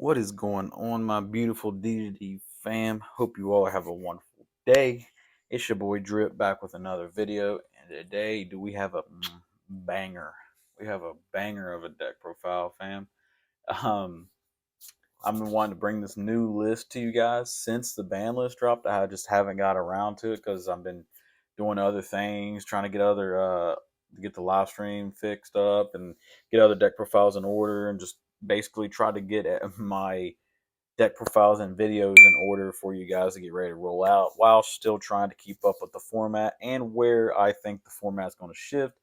What is going on, my beautiful DDD fam? Hope you all have a wonderful day. It's your boy Drip back with another video, and today do we have a banger? We have a banger of a deck profile, fam. Um, I've been wanting to bring this new list to you guys since the ban list dropped. I just haven't got around to it because I've been doing other things, trying to get the live stream fixed up and get other deck profiles in order, and just basically try to get my deck profiles and videos in order for you guys to get ready to roll out while still trying to keep up with the format and where I think the format is going to shift.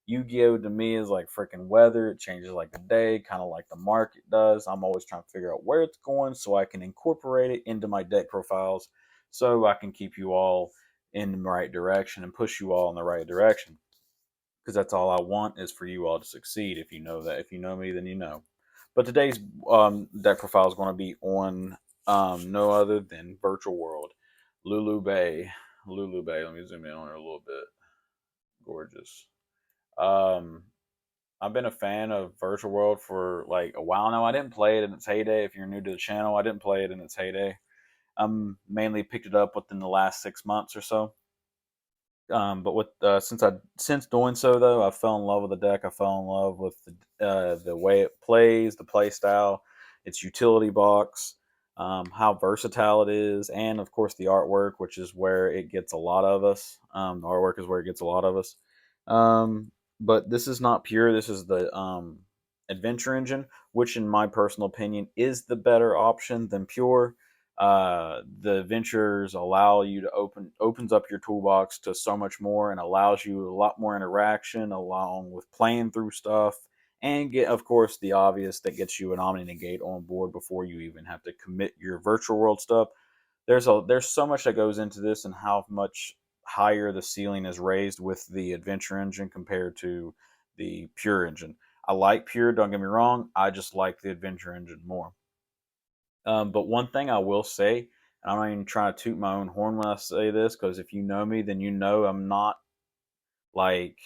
Yu-Gi-Oh to me is like freaking weather. It changes like the day, kind of like the market does. I'm always trying to figure out where it's going so I can incorporate it into my deck profiles so I can keep you all in the right direction and push you all in the right direction, because that's all I want is for you all to succeed. If you know that, if you know me, then you know. But today's deck profile is going to be on no other than Virtual World, Lulu Bay. Lulu Bay. Let me zoom in on her a little bit. Gorgeous. Um, I've been a fan of Virtual World for like a while now. I didn't play it in its heyday. If you're new to the channel, I didn't play it in its heyday. Mainly picked it up within the last 6 months or so. But with since doing so though, I fell in love with the deck. I fell in love with the way it plays, the play style, its utility box, how versatile it is, and of course the artwork, which is where it gets a lot of us. The artwork is where it gets a lot of us. But this is not pure. This is the adventure engine, which in my personal opinion is the better option than pure. The adventures allow you to opens up your toolbox to so much more and allows you a lot more interaction along with playing through stuff, and get of course the obvious that gets you an Omni Negate on board before you even have to commit your virtual world stuff. There's so much that goes into this, and how much higher the ceiling is raised with the adventure engine compared to the pure engine. I like pure, don't get me wrong, I just like the adventure engine more. But one thing I will say, and I'm not even trying to toot my own horn when I say this, because if you know me, then you know I'm not like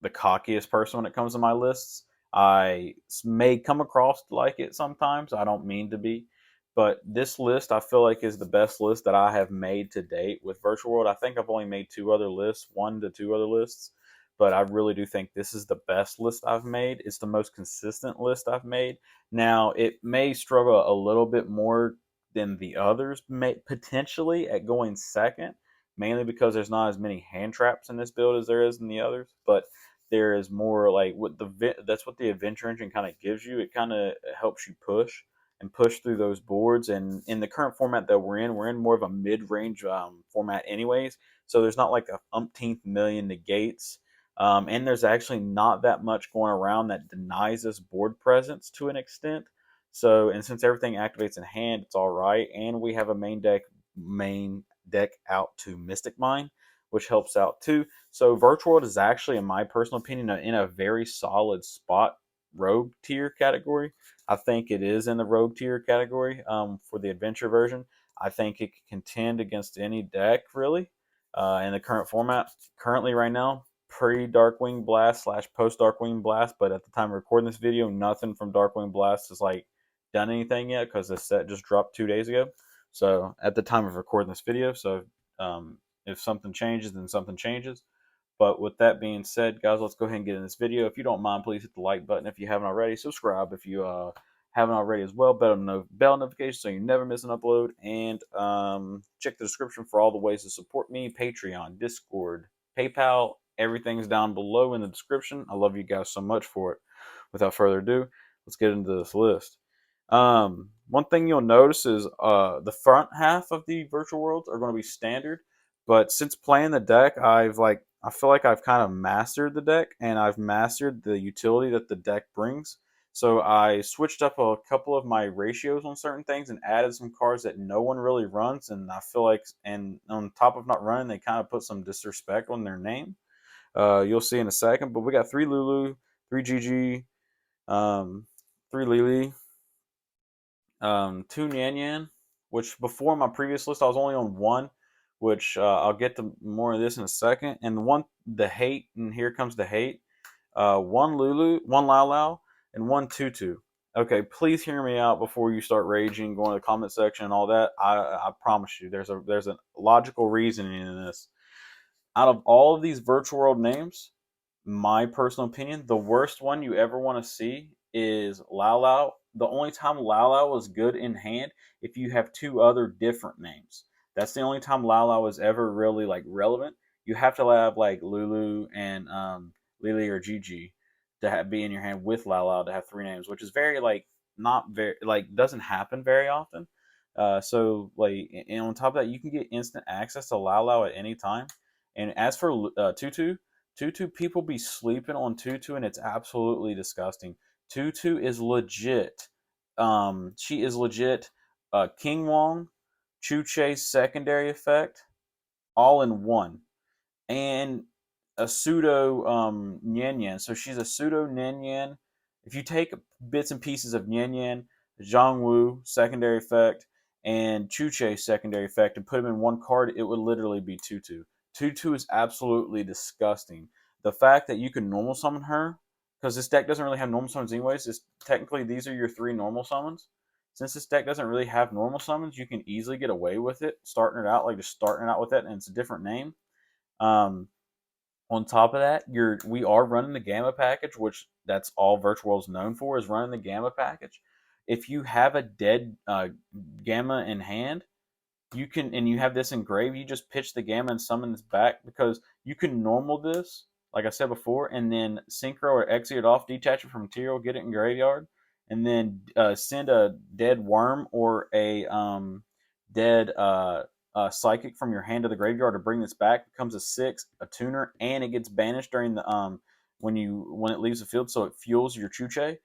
the cockiest person when it comes to my lists. I may come across like it sometimes. I don't mean to be. But this list, I feel like, is the best list that I have made to date with Virtual World. I think I've only made two other lists, one to two other lists. But I really do think this is the best list I've made. It's the most consistent list I've made. Now, it may struggle a little bit more than the others, may, potentially at going second, mainly because there's not as many hand traps in this build as there is in the others. But there is more like what that's what the adventure engine kind of gives you. It kind of helps you push through those boards. And in the current format that we're in more of a mid-range format anyways, so there's not like a umpteenth million negates, and there's actually not that much going around that denies us board presence to an extent. So, and since everything activates in hand, it's all right. And we have a main deck out to Mystic Mine, which helps out too. So Virtual World is actually, in my personal opinion, in a very solid spot, rogue tier category. I think it is in the rogue tier category for the adventure version. I think it can contend against any deck really in the current format. Currently, right now, pre Darkwing Blast slash post Darkwing Blast, but at the time of recording this video, nothing from Darkwing Blast has like done anything yet because the set just dropped 2 days ago. So at the time of recording this video, so if something changes, then something changes. But with that being said, guys, let's go ahead and get in this video. If you don't mind, please hit the like button. If you haven't already, subscribe. If you haven't already as well, bell notifications so you never miss an upload. And check the description for all the ways to support me: Patreon, Discord, PayPal. Everything's down below in the description. I love you guys so much for it. Without further ado, let's get into this list. One thing you'll notice is the front half of the virtual worlds are going to be standard, but since playing the deck, I feel like I've kind of mastered the deck, and I've mastered the utility that the deck brings. So I switched up a couple of my ratios on certain things and added some cards that no one really runs, and I feel like, and on top of not running, they kind of put some disrespect on their name. You'll see in a second, but we got three Lulu, three GG, three Lily, two Nyan Yan, which before my previous list I was only on one, which I'll get to more of this in a second. And the hate, and here comes the hate. One Lulu, one Lao Lao, and one Tutu. Okay, please hear me out before you start raging, going to the comment section and all that. I promise you, there's a logical reasoning in this. Out of all of these virtual world names, my personal opinion, the worst one you ever want to see is Lao Lao. The only time Lao Lao is good in hand if you have two other different names. That's the only time Lao Lao is ever really like relevant. You have to have like Lulu and Lily or Gigi to be in your hand with Lao Lao to have three names, which is very like not very like doesn't happen very often. So like and on top of that, you can get instant access to Lao Lao at any time. And as for Tutu, Tutu, people be sleeping on Tutu, and it's absolutely disgusting. Tutu is legit. She is legit. King Wong, Chu Che's secondary effect, all in one, and a pseudo Nian Yan. So she's a pseudo Nian Yan. If you take bits and pieces of Nian Yan, Zhang Wu secondary effect, and Chu Che secondary effect and put them in one card, it would literally be Tutu. Tutu is absolutely disgusting. The fact that you can normal summon her, because this deck doesn't really have normal summons anyways, is technically these are your three normal summons. Since this deck doesn't really have normal summons, you can easily get away with it, starting it out, like just starting it out with that, and it's a different name. Um, on top of that, we are running the Gamma package, which that's all Virtual World's known for is running the Gamma package. If you have a dead Gamma in hand, you can and you have this engraved, you just pitch the Gamma and summon this back because you can normal this, like I said before, and then synchro or exit it off, detach it from material, get it in graveyard, and then send a dead worm or a dead psychic from your hand to the graveyard to bring this back. It becomes a 6, a tuner, and it gets banished during the when it leaves the field, so it fuels your Chuche.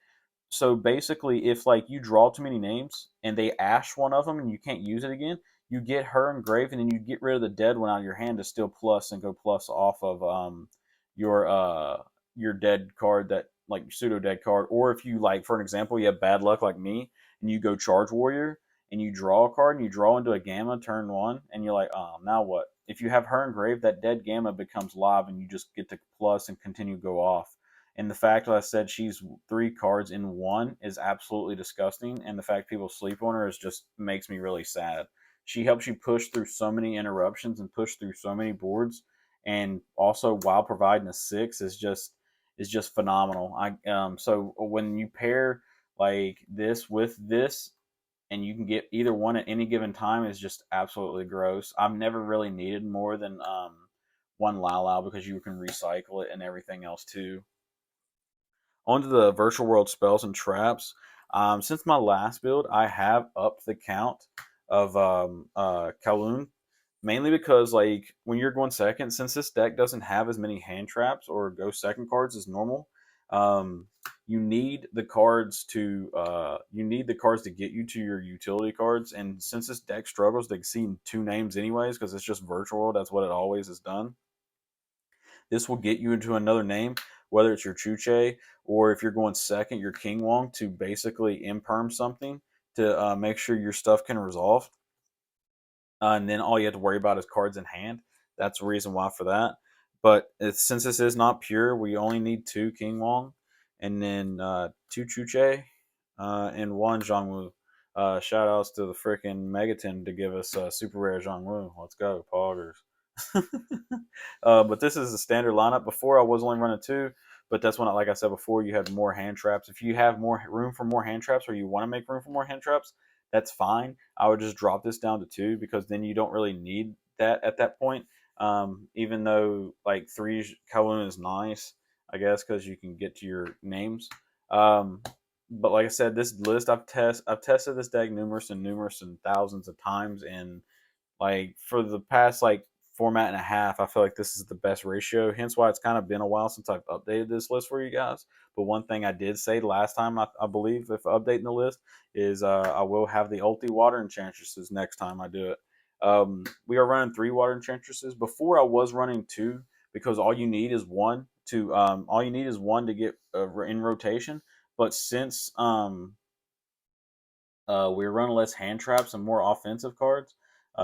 So basically, if like you draw too many names and they ash one of them and you can't use it again, you get her engraved and then you get rid of the dead one out of your hand to steal plus and go plus off of your your dead card that like your pseudo dead card. Or if you like, for an example, you have bad luck like me and you go charge warrior and you draw a card and you draw into a gamma turn one and you're like, oh, now what? If you have her engraved, that dead gamma becomes live and you just get to plus and continue to go off. And the fact that I said she's three cards in one is absolutely disgusting. And the fact people sleep on her is just makes me really sad. She helps you push through so many interruptions and push through so many boards, and also while providing a 6 is just phenomenal. So when you pair like this with this, and you can get either one at any given time, is just absolutely gross. I've never really needed more than one Lao Lao because you can recycle it and everything else too. Onto the virtual world spells and traps. Since my last build, I have upped the count of Kowloon, mainly because like when you're going second, since this deck doesn't have as many hand traps or go second cards as normal, um, you need the cards to get you to your utility cards. And since this deck struggles to see two names anyways, because it's just virtual world, that's what it always has done. This will get you into another name, whether it's your Chuche or if you're going second, your King Wong to basically imperm something to make sure your stuff can resolve. And then all you have to worry about is cards in hand. That's the reason why for that. But since this is not pure, we only need two King Wong and then two Chuche and one Zhongwu. Shout outs to the freaking Megaton to give us super rare Zhongwu. Let's go, Poggers. But this is the standard lineup. Before I was only running two, but that's when, like I said before, you have more hand traps. If you have more room for more hand traps, or you want to make room for more hand traps, that's fine. I would just drop this down to two because then you don't really need that at that point. Even though like three Kowloon is nice, I guess, because you can get to your names. Um, but like I said, this list I've tested this deck numerous and thousands of times, and like for the past like format and a half, I feel like this is the best ratio. Hence why it's kind of been a while since I've updated this list for you guys. But one thing I did say last time, I believe, if updating the list, is I will have the ulti water enchantresses next time I do it. We are running 3 water enchantresses. Before I was running 2 because all you need is one to get in rotation. But since we're running less hand traps and more offensive cards.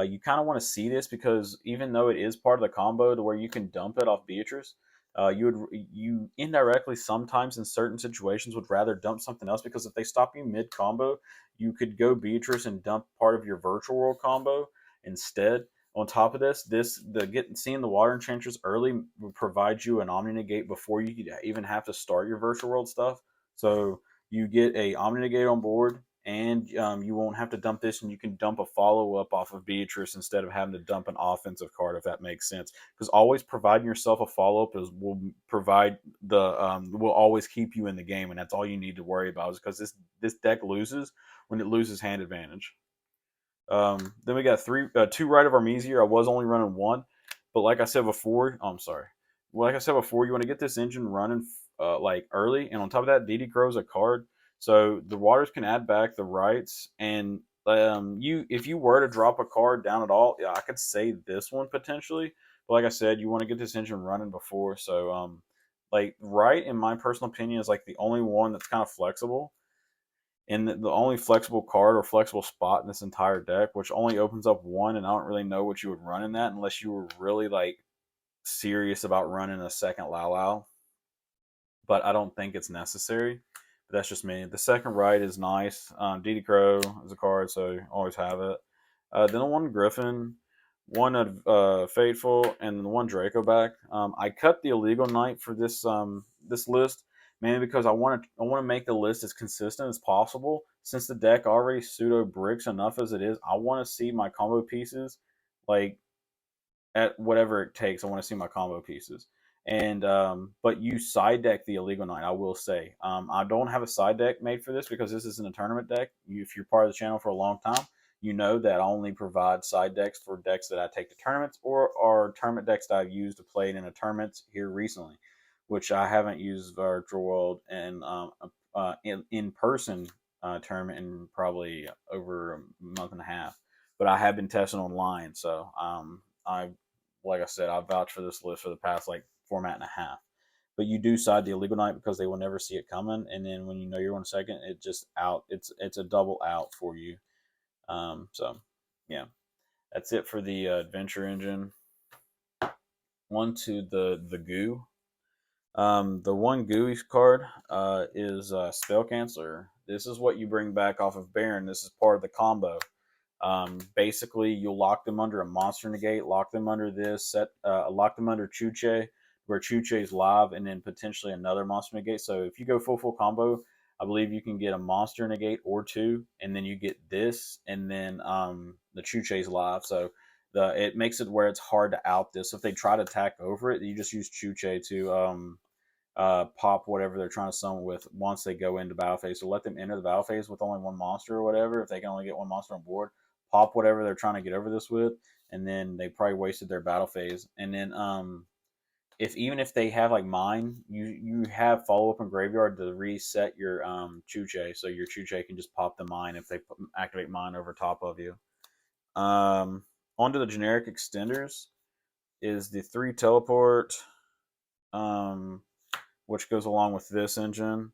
You kind of want to see this because even though it is part of the combo to where you can dump it off Beatrice, you indirectly sometimes in certain situations would rather dump something else, because if they stop you mid combo, you could go Beatrice and dump part of your virtual world combo instead. On top of this the getting seeing the water enchantress early would provide you an omni negate before you even have to start your virtual world stuff. So you get a omni negate on board, and you won't have to dump this, and you can dump a follow up off of Beatrice instead of having to dump an offensive card, if that makes sense. Because always providing yourself a follow up is will provide the will always keep you in the game, and that's all you need to worry about. Is because this deck loses when it loses hand advantage. Then we got two Rite of Armesier. I was only running one, but like I said before, I'm sorry. Like I said before, you want to get this engine running like early, and on top of that, DD Crow's a card, so the waters can add back the rights. And you if you were to drop a card down at all, yeah, I could say this one potentially. But like I said, you want to get this engine running before. So like right in my personal opinion is like the only one that's kind of flexible, and the only flexible card or flexible spot in this entire deck, which only opens up one, and I don't really know what you would run in that unless you were really like serious about running a second Lao Lao. But I don't think it's necessary. But that's just me. The second right is nice. DD Crow is a card, so always have it. Then the one Griffin, one Fateful, and the one Draco back. I cut the Illegal Knight for this list mainly because I want to make the list as consistent as possible. Since the deck already pseudo bricks enough as it is, I want to see my combo pieces like at whatever it takes. I want to see my combo pieces. And but you side deck the Illegal Knight, I will say. I don't have a side deck made for this because this isn't a tournament deck. If you're part of the channel for a long time, you know that I only provide side decks for decks that I take to tournaments or are tournament decks that I've used to play in a tournament here recently, which I haven't used Virtual World and in person tournament in probably over a month and a half. But I have been testing online, so I like I said, I vouched for this list for the past like format and a half. But you do side the Illegal Knight because they will never see it coming, and then when you know you're on second, it just out. It's a double out for you. So yeah, that's it for the adventure engine. One to the goo. The one GUI card is Spell Canceller. This is what you bring back off of Baron. This is part of the combo. Basically, you'll lock them under a monster negate, lock them under this, lock them under Chuche, where Chuche is live, and then potentially another monster negate. So if you go full combo, I believe you can get a monster negate or two, and then you get this, and then the Chuche is live. So it makes it where it's hard to out this. So if they try to attack over it, you just use Chuche to pop whatever they're trying to summon with once they go into battle phase. So let them enter the battle phase with only one monster or whatever. If they can only get one monster on board, pop whatever they're trying to get over this with, and then they probably wasted their battle phase. And then if even if they have like mine, you have follow up in graveyard to reset your Chuche, so your Chuche can just pop the mine if they activate mine over top of you. Onto the generic extenders is the 3 teleport. Which goes along with this engine,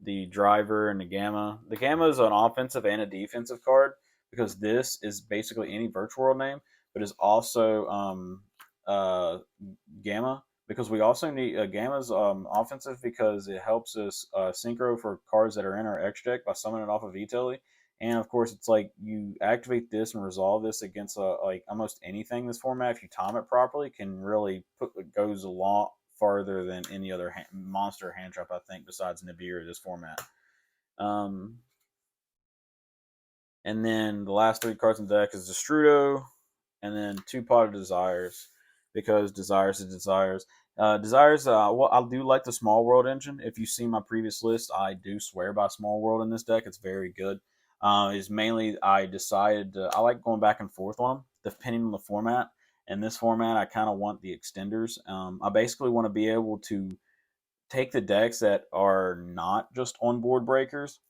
the driver, and the gamma. The gamma is an offensive and a defensive card because this is basically any virtual world name, but is also uh, gamma because we also need gamma's offensive because it helps us synchro for cards that are in our X deck by summoning it off of Vitelli. And of course, it's like you activate this and resolve this against like almost anything in this format. If you time it properly, can really goes a lot farther than any other monster hand trap, I think, besides Nibiru this format. Um, and then the last 3 cards in the deck is Destrudo, and then 2 Pot of Desires, because Desires is Desires. Desires, well, I do like the Small World engine. If you see my previous list, I do swear by Small World in this deck. It's very good. Is mainly I decided I like going back and forth on them depending on the format. In this format, I kind of want the extenders. I basically want to be able to take the decks that are not just on board breakers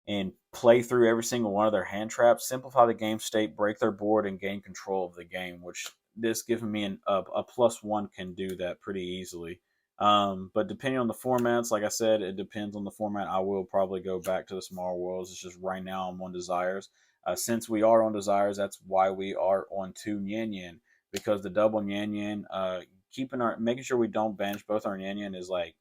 and play through every single one of their hand traps, simplify the game state, break their board, and gain control of the game, which this giving me a +1 can do that pretty easily. But depending on the formats, like I said, it depends on the format. I will probably go back to the small worlds. It's just right now I'm on Desires. Since we are on Desires, that's why we are on 2 Nyan Nyan, because the double Nyan Nyan making sure we don't banish both our Nyan is like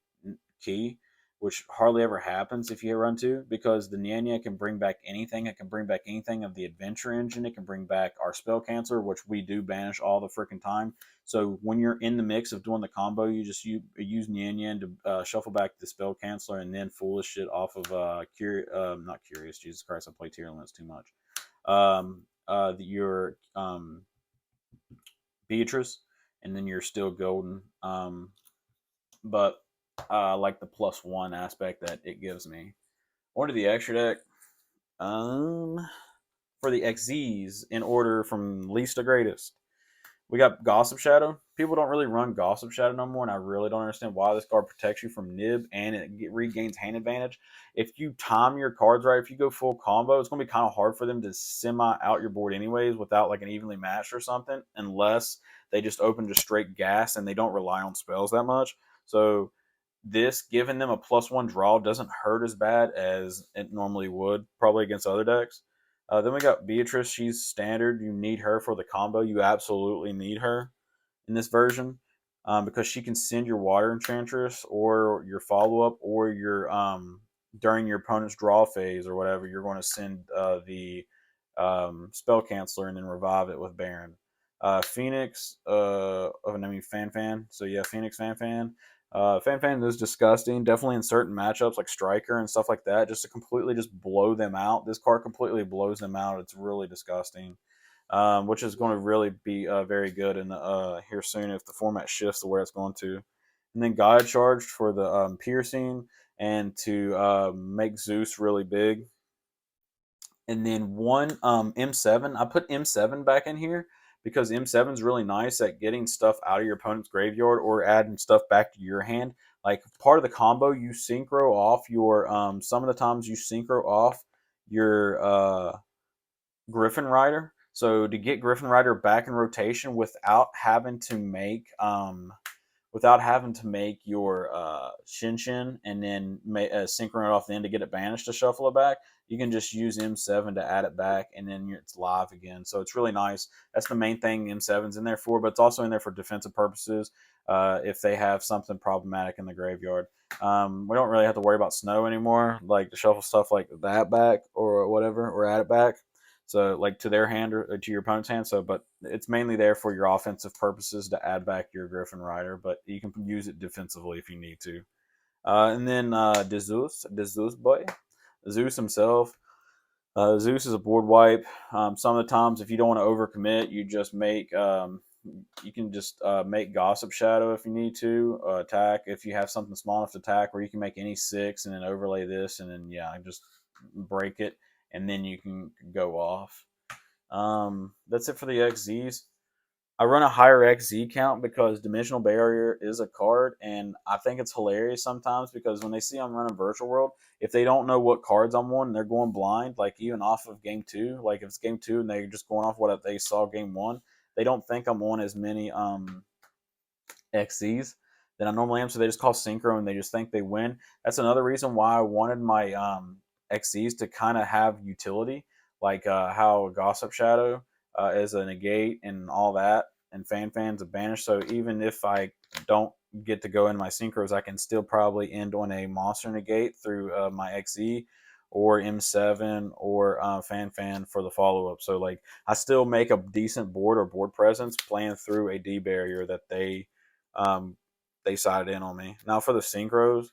key, which hardly ever happens if you run two, because the Nyanya can bring back anything. It can bring back anything of the adventure engine. It can bring back our spell canceler, which we do banish all the freaking time. So when you're in the mix of doing the combo, you just use Nyan to shuffle back the spell canceler and then foolish shit off of not curious. Jesus Christ, I play tier limits too much. Your Beatrice, and then you're still golden. But I like the +1 aspect that it gives me. On to the extra deck. For the XZs, in order from least to greatest, we got Gossip Shadow. People don't really run Gossip Shadow no more, and I really don't understand why. This card protects you from nib and it regains hand advantage. If you time your cards right, if you go full combo, it's going to be kind of hard for them to semi out your board anyways without like an evenly matched or something, unless they just open to straight gas and they don't rely on spells that much. So this giving them a +1 draw doesn't hurt as bad as it normally would, probably against other decks. Then we got Beatrice. She's standard. You need her for the combo. You absolutely need her in this version because she can send your Water Enchantress or your follow up or your during your opponent's draw phase or whatever. You're going to send the spell canceller and then revive it with Baron. Phoenix, Fan. So yeah, Phoenix Fan. Fan is disgusting. Definitely in certain matchups like Striker and stuff like that, just to completely just blow them out. This card completely blows them out. It's really disgusting, which is going to really be very good in the here soon if the format shifts to where it's going to. And then Gaia Charged for the piercing and to make Zeus really big. And then one M7. I put M7 back in here because M7 is really nice at getting stuff out of your opponent's graveyard or adding stuff back to your hand. Like part of the combo, you synchro off your some of the times you synchro off your Griffin Rider. So to get Griffin Rider back in rotation without having to make your Shin Shin and then synchro it off the end to get it banished to shuffle it back. You can just use M7 to add it back, and then it's live again. So it's really nice. That's the main thing M7's in there for, but it's also in there for defensive purposes if they have something problematic in the graveyard. We don't really have to worry about snow anymore, like to shuffle stuff like that back or whatever, or add it back. So like to their hand or to your opponent's hand. So, but it's mainly there for your offensive purposes to add back your Griffin Rider, but you can use it defensively if you need to. And then Zeus boy, Zeus himself. Zeus is a board wipe. Some of the times, if you don't want to overcommit, you just make you can just make Gossip Shadow if you need to attack. If you have something small enough to attack, or you can make any 6 and then overlay this, and then yeah, just break it, and then you can go off. That's it for the XZs. I run a higher XZ count because Dimensional Barrier is a card, and I think it's hilarious sometimes because when they see I'm running Virtual World, if they don't know what cards I'm on and they're going blind, like even off of game 2, like if it's game 2 and they're just going off what they saw game 1, they don't think I'm on as many XZs than I normally am, so they just call Synchro and they just think they win. That's another reason why I wanted my XZs to kind of have utility, like how Gossip Shadow is a negate and all that, and Fan's a banish. So even if I don't get to go in my synchros, I can still probably end on a monster negate through my XZ or M7 or Fan for the follow up. So like I still make a decent board or board presence playing through a D barrier that um, they sided in on me. Now for the synchros,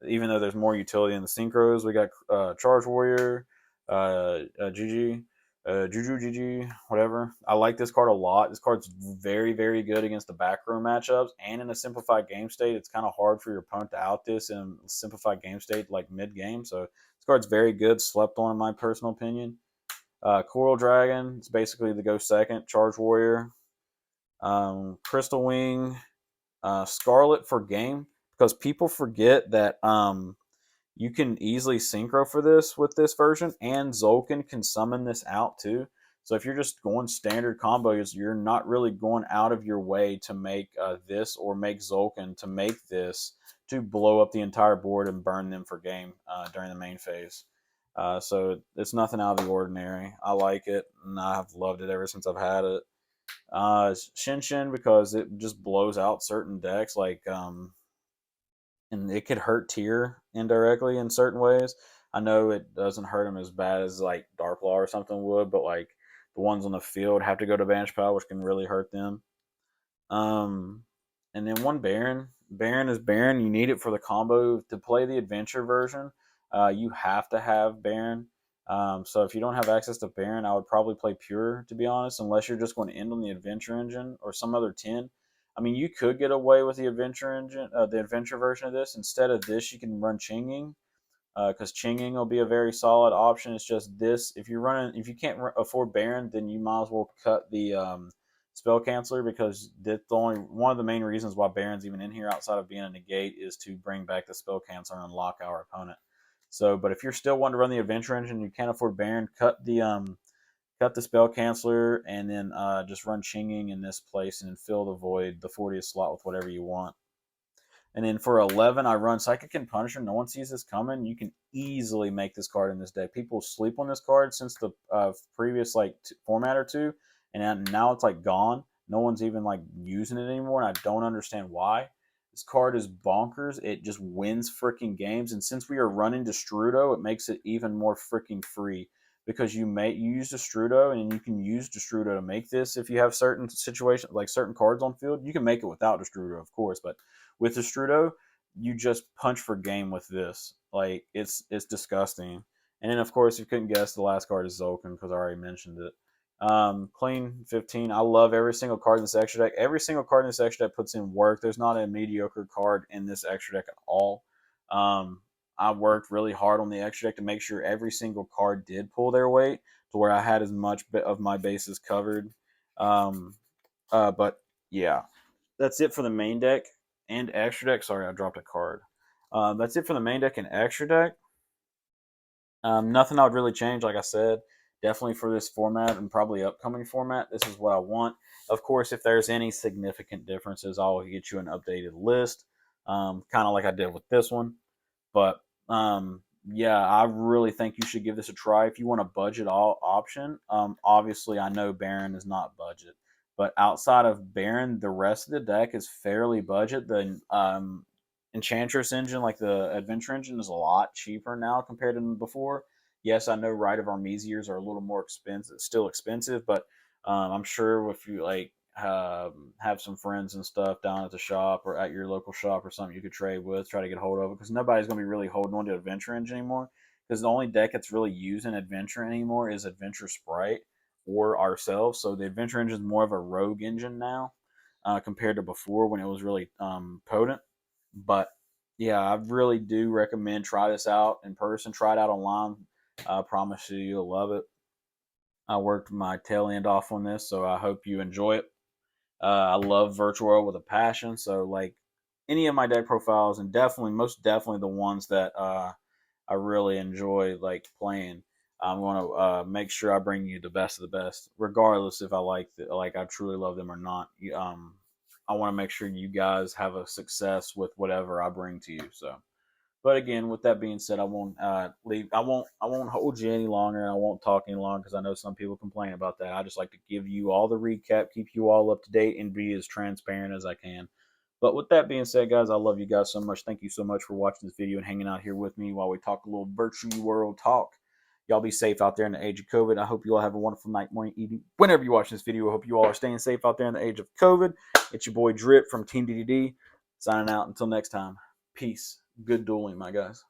even though there's more utility in the synchros, we got Charge Warrior, GG, Juju GG, whatever. I like this card a lot. This card's very, very good against the back row matchups and in a simplified game state. It's kind of hard for your opponent to out this in a simplified game state like mid game. So this card's very good. Slept on in my personal opinion. Coral Dragon, it's basically the go second. Charge Warrior, Crystal Wing, Scarlet for game, because people forget that you can easily synchro for this with this version, and Zolkin can summon this out too. So if you're just going standard combos, you're not really going out of your way to make this or make Zolkin to make this to blow up the entire board and burn them for game during the main phase. So it's nothing out of the ordinary. I like it, and I've loved it ever since I've had it. Shin because it just blows out certain decks, and it could hurt Tier indirectly in certain ways. I know it doesn't hurt him as bad as like Dark Law or something would, but like the ones on the field have to go to Banish Pile, which can really hurt them. Um, and then one Baron. Baron is Baron. You need it for the combo to play the adventure version. You have to have Baron. So if you don't have access to Baron, I would probably play Pure, to be honest, unless you're just going to end on the adventure engine or some other 10. I mean, you could get away with the adventure engine, the adventure version of this. Instead of this, you can run Chinging, because Chinging will be a very solid option. It's just this: if you can't afford Baron, then you might as well cut the spell canceller, because that's the only one of the main reasons why Baron's even in here outside of being a negate is to bring back the spell canceller and unlock our opponent. So, but if you're still wanting to run the adventure engine, you can't afford Baron, cut the spell canceller, and then just run Chinging in this place and then fill the void, the 40th slot, with whatever you want. And then for 11, I run Psychic and Punisher. No one sees this coming. You can easily make this card in this deck. People sleep on this card since the previous format or two, and now it's like gone. No one's even like using it anymore, and I don't understand why. This card is bonkers. It just wins freaking games, and since we are running Destrudo, it makes it even more freaking free, because you use Destrudo, and you can use Destrudo to make this if you have certain situations, like certain cards on field. You can make it without Destrudo, of course, but with the Strudo, you just punch for game with this. Like it's disgusting. And then of course, if you couldn't guess, the last card is Zolkin, because I already mentioned it. Clean 15. I love every single card in this extra deck. Every single card in this extra deck puts in work. There's not a mediocre card in this extra deck at all. I worked really hard on the extra deck to make sure every single card did pull their weight, to where I had as much of my bases covered. But yeah, that's it for the main deck and extra deck. Sorry, I dropped a card. That's it for the main deck and extra deck. Nothing I would really change, like I said. Definitely for this format and probably upcoming format, this is what I want. Of course, if there's any significant differences, I'll get you an updated list, kind of like I did with this one. But yeah, I really think you should give this a try if you want a budget option. Obviously, I know Baron is not budget, but outside of Baron, the rest of the deck is fairly budget. The Enchantress engine, like the Adventure engine, is a lot cheaper now compared to before. Yes, I know Rite of Armesiers are a little more expensive, still expensive, but I'm sure if you have some friends and stuff down at the shop or at your local shop or something you could trade with, try to get hold of it, because nobody's going to be really holding on to Adventure engine anymore. Because the only deck that's really using Adventure anymore is Adventure Sprite or ourselves. So the Adventure engine is more of a rogue engine now, compared to before when it was really potent. But yeah, I really do recommend try this out in person. Try it out online. I promise you, you'll love it. I worked my tail end off on this, so I hope you enjoy it. I love Virtual World with a passion. So like any of my deck profiles, and definitely, most definitely the ones that I really enjoy like playing, I'm going to make sure I bring you the best of the best, regardless if I like I truly love them or not. I want to make sure you guys have a success with whatever I bring to you. So, but again, with that being said, I won't leave. I won't hold you any longer. I won't talk any longer, because I know some people complain about that. I just like to give you all the recap, keep you all up to date, and be as transparent as I can. But with that being said, guys, I love you guys so much. Thank you so much for watching this video and hanging out here with me while we talk a little virtual world talk. Y'all be safe out there in the age of COVID. I hope you all have a wonderful night, morning, evening, whenever you watch this video. I hope you all are staying safe out there in the age of COVID. It's your boy Drip from Team DDD, signing out. Until next time, peace. Good dueling, my guys.